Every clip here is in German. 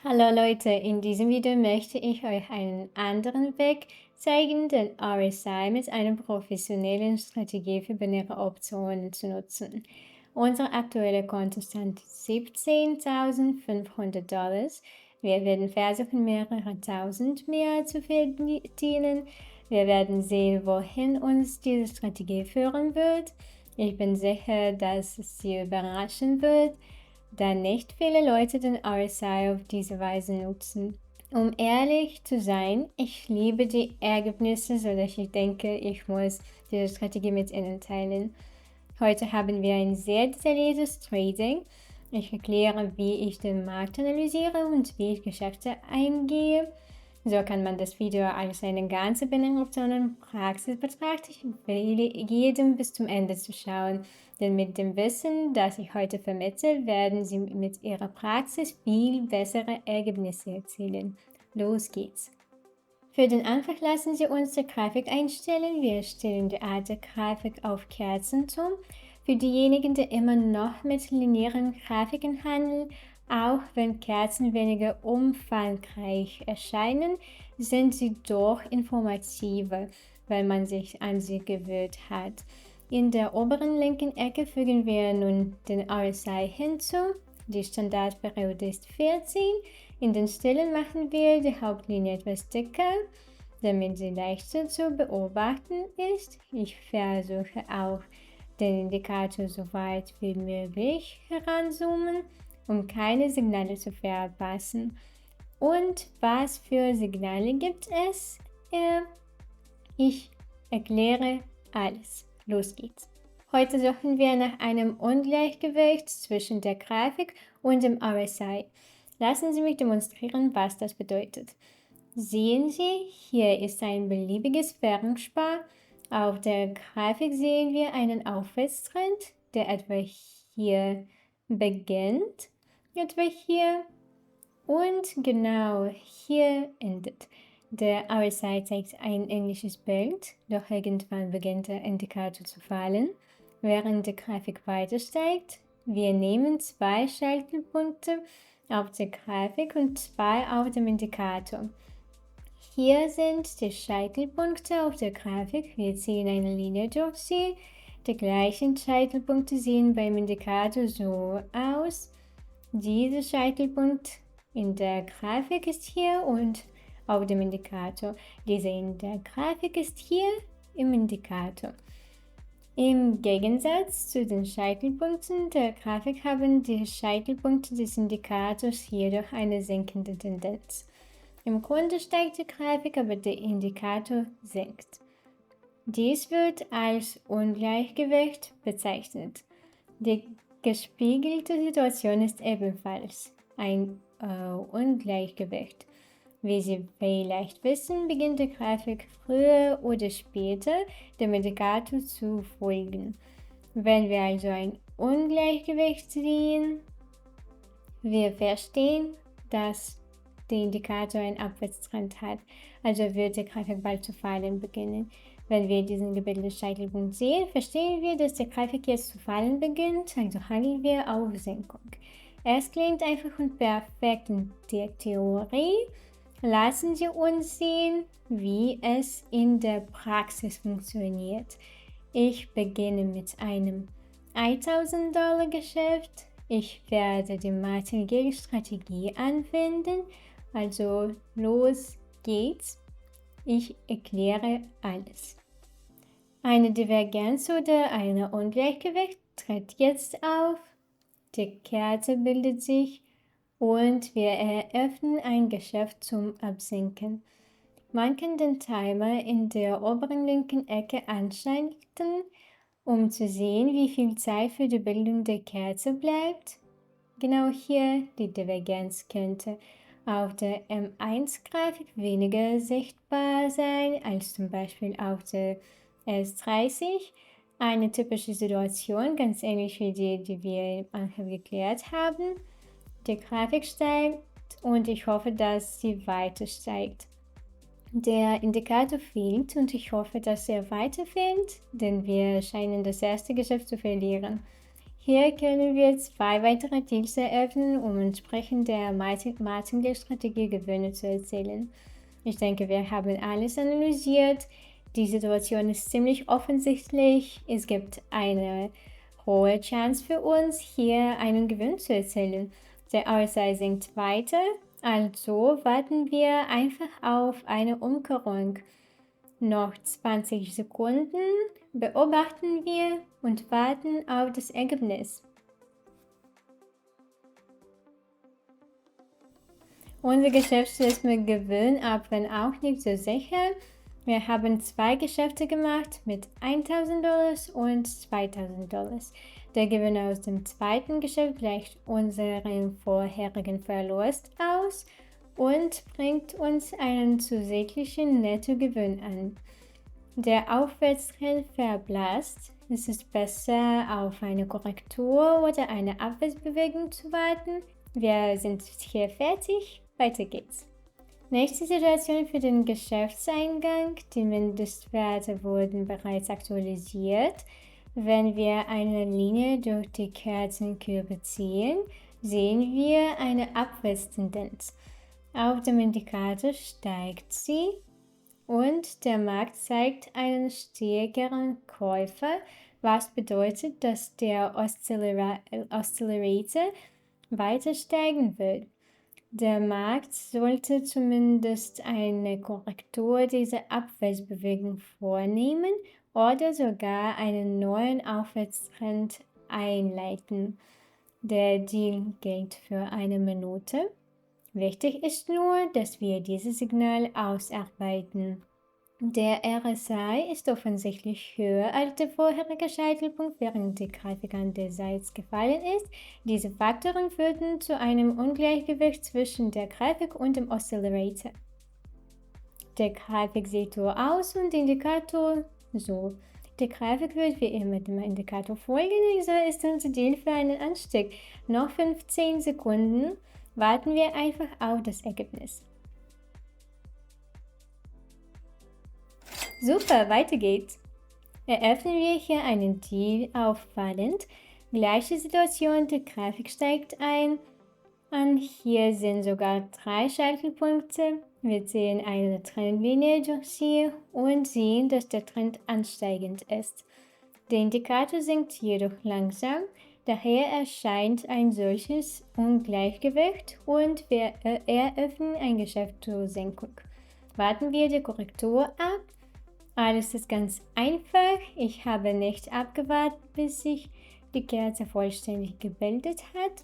Hallo Leute, in diesem Video möchte ich euch einen anderen Weg zeigen, den RSI mit einer professionellen Strategie für binäre Optionen zu nutzen. Unser aktueller Kontostand ist $17.500. Wir werden versuchen, mehrere tausend mehr zu verdienen. Wir werden sehen, wohin uns diese Strategie führen wird. Ich bin sicher, dass es Sie überraschen wird, da nicht viele Leute den RSI auf diese Weise nutzen. Um ehrlich zu sein, ich liebe die Ergebnisse, sodass ich denke, ich muss diese Strategie mit Ihnen teilen. Heute haben wir ein sehr detailliertes Trading. Ich erkläre, wie ich den Markt analysiere und wie ich Geschäfte eingehe. So kann man das Video als eine ganze Binäre-Optionen-Praxis betrachten. Ich empfehle jedem bis zum Ende zu schauen, denn mit dem Wissen, das ich heute vermittle, werden Sie mit Ihrer Praxis viel bessere Ergebnisse erzielen. Los geht's! Für den Anfang lassen Sie uns die Grafik einstellen. Wir stellen die Art der Grafik auf Kerzenturm. Für diejenigen, die immer noch mit linearen Grafiken handeln, auch wenn Kerzen weniger umfangreich erscheinen, sind sie doch informativer, weil man sich an sie gewöhnt hat. In der oberen linken Ecke fügen wir nun den RSI hinzu. Die Standardperiode ist 14. In den Stellen machen wir die Hauptlinie etwas dicker, damit sie leichter zu beobachten ist. Ich versuche auch, den Indikator so weit wie möglich heranzoomen, um keine Signale zu verpassen. Und was für Signale gibt es? Ich erkläre alles. Los geht's! Heute suchen wir nach einem Ungleichgewicht zwischen der Grafik und dem RSI. Lassen Sie mich demonstrieren, was das bedeutet. Sehen Sie, hier ist ein beliebiges Sphärenspan. Auf der Grafik sehen wir einen Aufwärtstrend, der etwa hier beginnt, etwa hier und genau hier endet. Der RSI zeigt ein ähnliches Bild, doch irgendwann beginnt der Indikator zu fallen, während die Grafik weiter steigt. Wir nehmen zwei Schaltpunkte auf der Grafik und zwei auf dem Indikator. Hier sind die Scheitelpunkte auf der Grafik. Wir ziehen eine Linie durch sie. Die gleichen Scheitelpunkte sehen beim Indikator so aus. Dieser Scheitelpunkt in der Grafik ist hier und auf dem Indikator. Dieser in der Grafik ist hier im Indikator. Im Gegensatz zu den Scheitelpunkten der Grafik haben die Scheitelpunkte des Indikators jedoch eine sinkende Tendenz. Im Grunde steigt die Grafik, aber der Indikator sinkt. Dies wird als Ungleichgewicht bezeichnet. Die gespiegelte Situation ist ebenfalls ein Ungleichgewicht. Wie Sie vielleicht wissen, beginnt die Grafik früher oder später dem Indikator zu folgen. Wenn wir also ein Ungleichgewicht sehen, wir verstehen, dass der Indikator einen Abwärtstrend hat, also wird die Grafik bald zu fallen beginnen. Wenn wir diesen gebildeten Scheitelpunkt sehen, verstehen wir, dass die Grafik jetzt zu fallen beginnt, also handeln wir auf Senkung. Es klingt einfach und perfekt in der Theorie. Lassen Sie uns sehen, wie es in der Praxis funktioniert. Ich beginne mit einem $1000 Geschäft. Ich werde die Martingale-Strategie anwenden. Also los geht's. Ich erkläre alles. Eine Divergenz oder ein Ungleichgewicht tritt jetzt auf. Die Kerze bildet sich und wir eröffnen ein Geschäft zum Absinken. Man kann den Timer in der oberen linken Ecke anschalten, um zu sehen, wie viel Zeit für die Bildung der Kerze bleibt. Genau hier die Divergenz könnte auf der M1-Grafik weniger sichtbar sein als zum Beispiel auf der S30. Eine typische Situation, ganz ähnlich wie die wir im Anfang geklärt haben. Die Grafik steigt und ich hoffe, dass sie weiter steigt. Der Indikator fehlt und ich hoffe, dass er weiter fehlt, denn wir scheinen das erste Geschäft zu verlieren. Hier können wir 2 weitere Deals eröffnen, um entsprechend der Marketingstrategie Gewinne zu erzielen. Ich denke, wir haben alles analysiert. Die Situation ist ziemlich offensichtlich. Es gibt eine hohe Chance für uns, hier einen Gewinn zu erzielen. Der RSI sinkt weiter, also warten wir einfach auf eine Umkehrung. Noch 20 Sekunden beobachten wir und warten auf das Ergebnis. Unser Geschäft ist mit Gewinn, aber wenn auch nicht so sicher. Wir haben 2 Geschäfte gemacht mit $1.000 und $2.000. Der Gewinn aus dem zweiten Geschäft gleicht unseren vorherigen Verlust aus und bringt uns einen zusätzlichen Nettogewinn an. Der Aufwärtstrend verblasst. Es ist besser, auf eine Korrektur oder eine Abwärtsbewegung zu warten. Wir sind hier fertig. Weiter geht's. Nächste Situation für den Geschäftseingang. Die Mindestwerte wurden bereits aktualisiert. Wenn wir eine Linie durch die Kerzenkörbe ziehen, sehen wir eine Abwärtstendenz. Auf dem Indikator steigt sie und der Markt zeigt einen stärkeren Käufer, was bedeutet, dass der Oszillator weiter steigen wird. Der Markt sollte zumindest eine Korrektur dieser Abwärtsbewegung vornehmen oder sogar einen neuen Aufwärtstrend einleiten. Der Deal gilt für 1 Minute. Wichtig ist nur, dass wir dieses Signal ausarbeiten. Der RSI ist offensichtlich höher als der vorherige Scheitelpunkt, während die Grafik an der Seite gefallen ist. Diese Faktoren führten zu einem Ungleichgewicht zwischen der Grafik und dem Oszillator. Der Grafik sieht so aus und der Indikator so. Die Grafik wird wie immer dem Indikator folgen, also ist unser Deal für einen Anstieg. Noch 15 Sekunden. Warten wir einfach auf das Ergebnis. Super, weiter geht's. Eröffnen wir hier einen Deal auffallend. Gleiche Situation, die Grafik steigt ein. Und hier sind sogar 3 Scheitelpunkte. Wir sehen eine Trendlinie durch sie und sehen, dass der Trend ansteigend ist. Der Indikator sinkt jedoch langsam. Daher erscheint ein solches Ungleichgewicht und wir eröffnen ein Geschäft zur Senkung. Warten wir die Korrektur ab. Alles ist ganz einfach. Ich habe nicht abgewartet, bis sich die Kerze vollständig gebildet hat.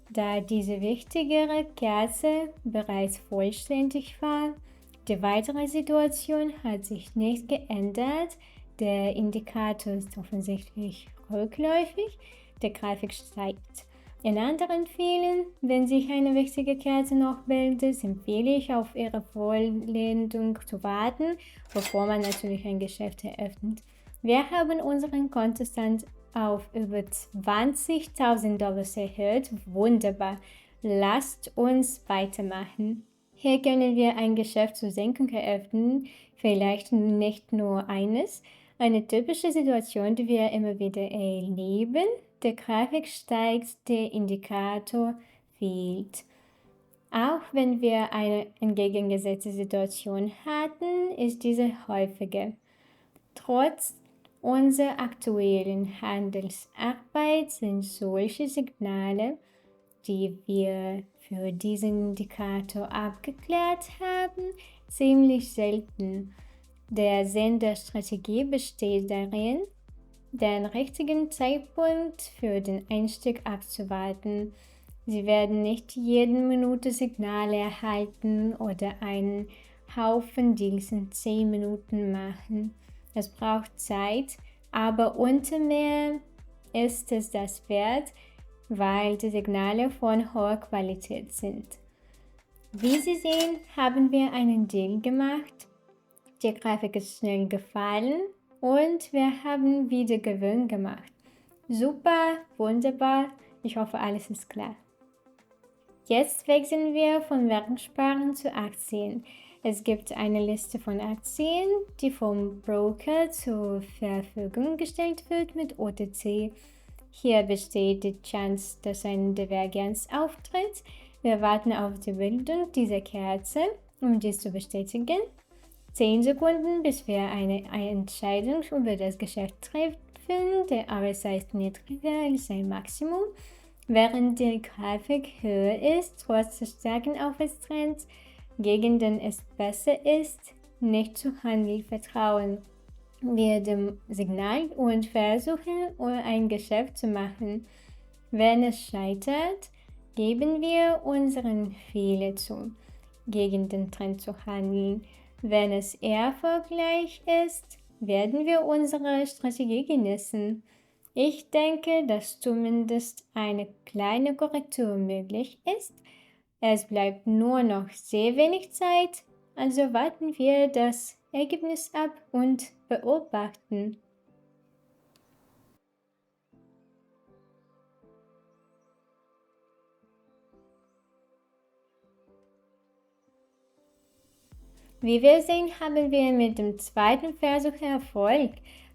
Da diese wichtigere Kerze bereits vollständig war. Die weitere Situation hat sich nicht geändert. Der Indikator ist offensichtlich rückläufig. Der Grafik steigt. In anderen Fällen, wenn sich eine wichtige Kerze noch bildet, empfehle ich, auf ihre Vollendung zu warten, bevor man natürlich ein Geschäft eröffnet. Wir haben unseren Kontostand auf über $20.000 erhöht. Wunderbar. Lasst uns weitermachen. Hier können wir ein Geschäft zur Senkung eröffnen, vielleicht nicht nur eines. Eine typische Situation, die wir immer wieder erleben. Der Grafik steigt, der Indikator fehlt. Auch wenn wir eine entgegengesetzte Situation hatten, ist diese häufiger. Trotz unserer aktuellen Handelsarbeit sind solche Signale, die wir für diesen Indikator abgeklärt haben, ziemlich selten. Der Sinn der Strategie besteht darin, den richtigen Zeitpunkt für den Einstieg abzuwarten. Sie werden nicht jede Minute Signale erhalten oder einen Haufen Deals in 10 Minuten machen. Es braucht Zeit, aber unter mehr ist es das wert, weil die Signale von hoher Qualität sind. Wie Sie sehen, haben wir einen Deal gemacht. Die Grafik ist schnell gefallen und wir haben wieder Gewinn gemacht. Super, wunderbar. Ich hoffe, alles ist klar. Jetzt wechseln wir von Währungspaaren zu Aktien. Es gibt eine Liste von Aktien, die vom Broker zur Verfügung gestellt wird mit OTC. Hier besteht die Chance, dass eine Divergenz auftritt. Wir warten auf die Bildung dieser Kerze, um dies zu bestätigen. 10 Sekunden, bis wir eine Entscheidung über das Geschäft treffen. Der RSI ist niedriger als sein Maximum, während die Grafik höher ist, trotz des starken Aufwärtstrends, gegen den es besser ist, nicht zu handeln. Vertrauen wir dem Signal und versuchen, ein Geschäft zu machen. Wenn es scheitert, geben wir unseren Fehler zu, gegen den Trend zu handeln. Wenn es erfolgreich ist, werden wir unsere Strategie genießen. Ich denke, dass zumindest eine kleine Korrektur möglich ist. Es bleibt nur noch sehr wenig Zeit, also warten wir das Ergebnis ab und beobachten. Wie wir sehen, haben wir mit dem zweiten Versuch Erfolg.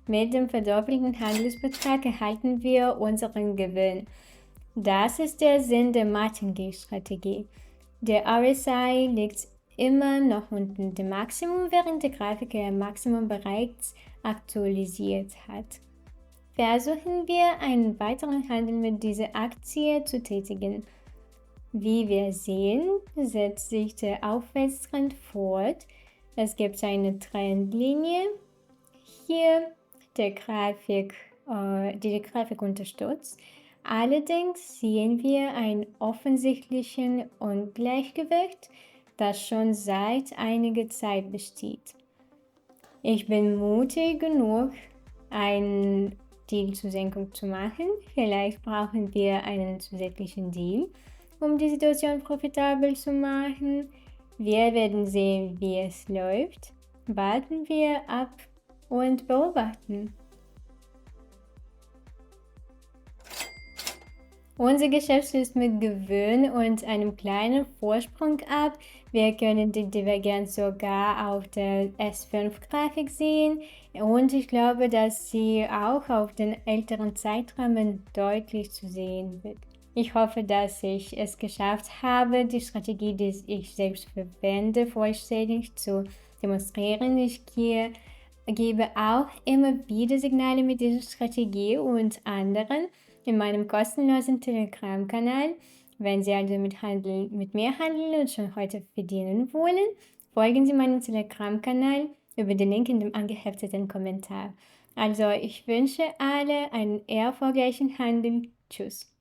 Mit dem verdoppelten Handelsbetrag erhalten wir unseren Gewinn. Das ist der Sinn der Martingale-Strategie. Der RSI liegt immer noch unter dem Maximum, während der Grafiker ihr Maximum bereits aktualisiert hat. Versuchen wir, einen weiteren Handel mit dieser Aktie zu tätigen. Wie wir sehen, setzt sich der Aufwärtstrend fort. Es gibt eine Trendlinie hier, die die Grafik unterstützt. Allerdings sehen wir ein offensichtliches Ungleichgewicht, das schon seit einiger Zeit besteht. Ich bin mutig genug, einen Deal zur Senkung zu machen. Vielleicht brauchen wir einen zusätzlichen Deal, um die Situation profitabel zu machen. Wir werden sehen, wie es läuft. Warten wir ab und beobachten. Unser Geschäft schließt mit Gewinn und einem kleinen Vorsprung ab. Wir können die Divergenz sogar auf der S5-Grafik sehen und ich glaube, dass sie auch auf den älteren Zeitrahmen deutlich zu sehen wird. Ich hoffe, dass ich es geschafft habe, die Strategie, die ich selbst verwende, vollständig zu demonstrieren. Ich gebe auch immer wieder Signale mit dieser Strategie und anderen in meinem kostenlosen Telegram-Kanal. Wenn Sie also mit mir handeln und schon heute verdienen wollen, folgen Sie meinem Telegram-Kanal über den Link in dem angehefteten Kommentar. Also ich wünsche alle einen erfolgreichen Handel. Tschüss.